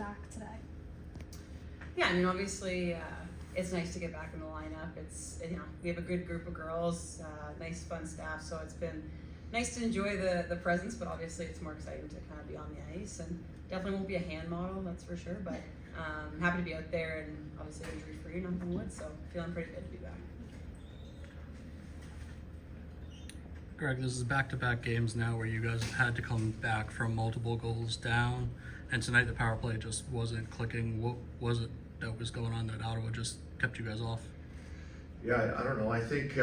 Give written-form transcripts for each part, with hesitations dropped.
back today? Yeah, I mean, obviously, it's nice to get back in the lineup. It's, you know, we have a good group of girls, nice, fun staff, so it's been nice to enjoy the presence, but obviously it's more exciting to kind of be on the ice, and definitely won't be a hand model, that's for sure, but happy to be out there, and obviously injury-free, knock on wood, so feeling pretty good to be back. Greg, this is back-to-back games now where you guys have had to come back from multiple goals down, and tonight the power play just wasn't clicking. What was it that was going on that Ottawa just kept you guys off? Yeah, I don't know. I think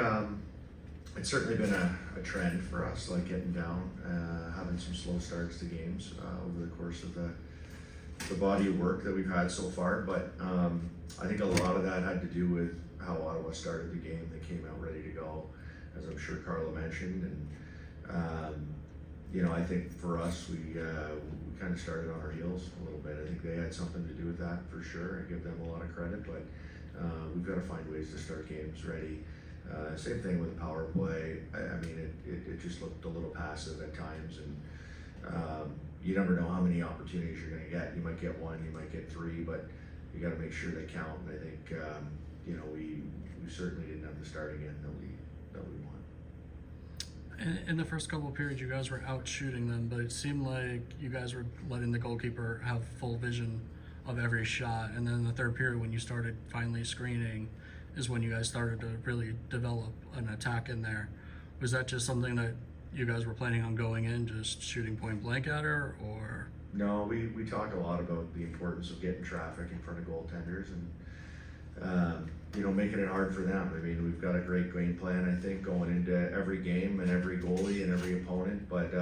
it's certainly been a trend for us, like getting down, having some slow starts to games over the course of the body of work that we've had so far. But I think a lot of that had to do with how Ottawa started the game. They came out ready to go, as I'm sure Carla mentioned, and you know, I think for us, we kind of started on our heels a little bit. I think they had something to do with that for sure. I give them a lot of credit, but we've got to find ways to start games ready. Same thing with the power play. I mean, it just looked a little passive at times, and you never know how many opportunities you're going to get. You might get one, you might get three, but you got to make sure they count. And I think you know, we certainly didn't have the start again that we want. In the first couple of periods, you guys were out shooting them, but it seemed like you guys were letting the goalkeeper have full vision of every shot. And then in the third period, when you started finally screening, is when you guys started to really develop an attack in there. Was that just something that you guys were planning on going in, just shooting point blank at her, or? No, we talk a lot about the importance of getting traffic in front of goaltenders and you know, making it hard for them. I mean, we've got a great game plan, I think, going into every game and every goalie and every opponent. But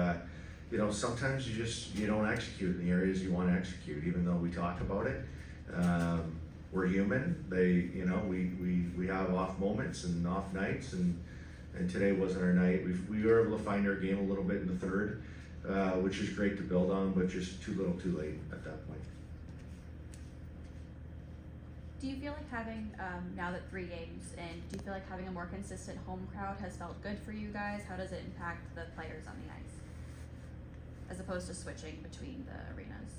you know, sometimes you don't execute in the areas you want to execute, even though we talk about it. We're human. You know, we have off moments and off nights, and today wasn't our night. We were able to find our game a little bit in the third, which is great to build on, but just too little, too late at that point. Do you feel like having, now that 3 games in, do you feel like having a more consistent home crowd has felt good for you guys? How does it impact the players on the ice, as opposed to switching between the arenas?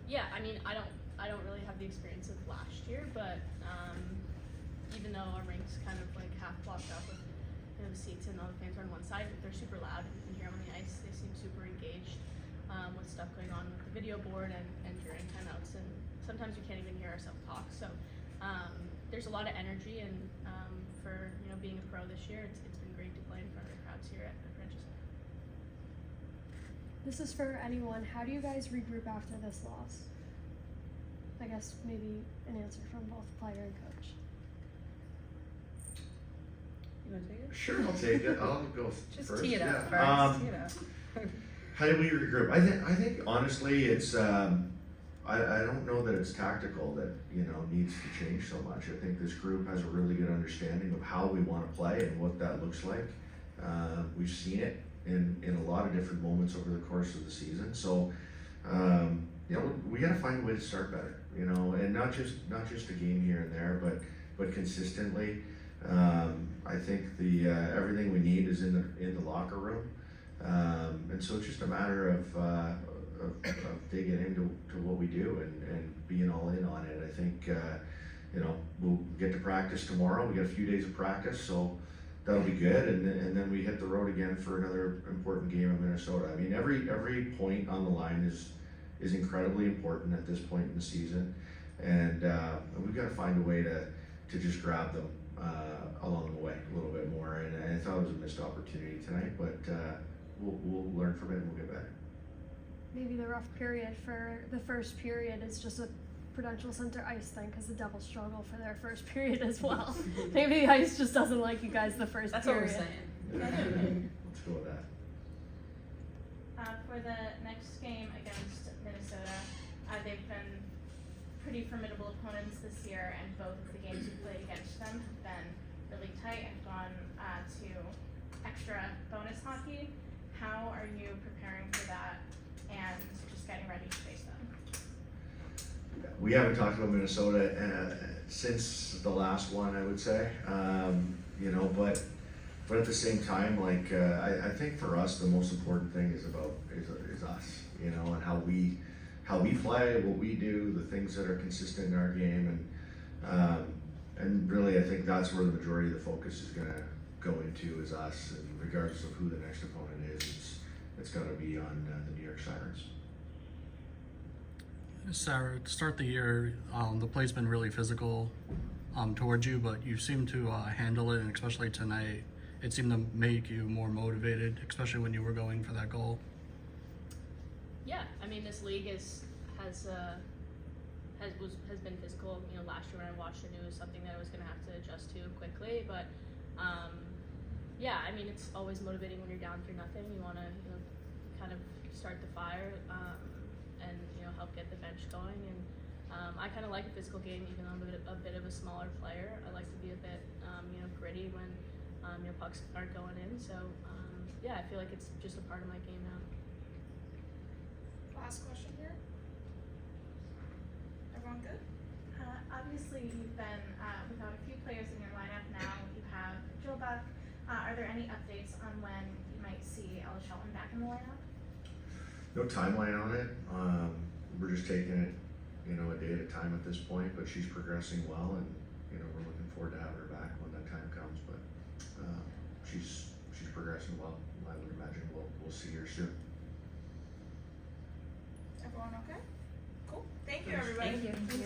Yeah, I mean, I don't really have the experience of last year, but even though our rink's kind of like half blocked up with, you know, the seats and all the fans are on one side, they're super loud, and you can hear them on the ice. They seem super engaged with stuff going on with the video board and during timeouts, and sometimes we can't even hear ourselves talk. So there's a lot of energy, and for, you know, being a pro this year, it's been great to play in front of the crowds here at French's. This is for anyone. How do you guys regroup after this loss? I guess maybe an answer from both player and coach. You want to take it? Sure, I'll take it. I'll go Just first. tee it up Yeah. first, you know. How do we regroup? I think honestly, it's I don't know that it's tactical that, you know, needs to change so much. I think this group has a really good understanding of how we want to play and what that looks like. We've seen it in a lot of different moments over the course of the season. So you know, we got to find a way to start better. You know, and not just a game here and there, but consistently. I think everything we need is in the locker room. And so it's just a matter of digging into what we do and being all in on it. I think you know, we'll get to practice tomorrow. We got a few days of practice, so that'll be good. And then we hit the road again for another important game in Minnesota. I mean, every point on the line is incredibly important at this point in the season, and we've got to find a way to just grab them along the way a little bit more. And I thought it was a missed opportunity tonight, but we'll learn from it and we'll get better. Maybe the rough period for the first period is just a Prudential Center ice thing, because the Devils struggle for their first period as well. Maybe the ice just doesn't like you guys the first That's period. what we're saying. Let's go with that. For the next game against Minnesota, they've been pretty formidable opponents this year, and both of the games we've played against them have been really tight and gone to extra bonus hockey. How are you preparing for that and just getting ready to face them? We haven't talked about Minnesota since the last one, I would say. You know, but but at the same time, like, I think for us, the most important thing is us, you know, and how we play, what we do, the things that are consistent in our game, and really, I think that's where the majority of the focus is gonna go into is us, and regardless of who the next opponent is, it's gonna be on the New York Sirens. Sarah, to start the year, the play's been really physical towards you, but you seem to handle it, and especially tonight, it seemed to make you more motivated, especially when you were going for that goal. Yeah, I mean, this league has been physical. You know, last year when I watched it, it was something that I was going to have to adjust to quickly. But yeah, I mean, it's always motivating when you're down 3-0. You want to, you know, kind of start the fire and you know help get the bench going. And I kind of like a physical game, even though I'm a bit of a smaller player. I like to be a bit you know gritty when you know pucks aren't going in. So yeah, I feel like it's just a part of my game now. Last question here. Everyone good? Obviously, you've been without a few players in your lineup now. You have Jill Buck. Are there any updates on when you might see Ella Shelton back in the lineup? No timeline on it. We're just taking it, you know, a day at a time at this point. But she's progressing well, and you know, we're looking forward to have her back when that time comes. But she's progressing well. I would imagine we'll see her soon. Everyone okay? Cool. Thank you, Thanks. everybody. Thank you.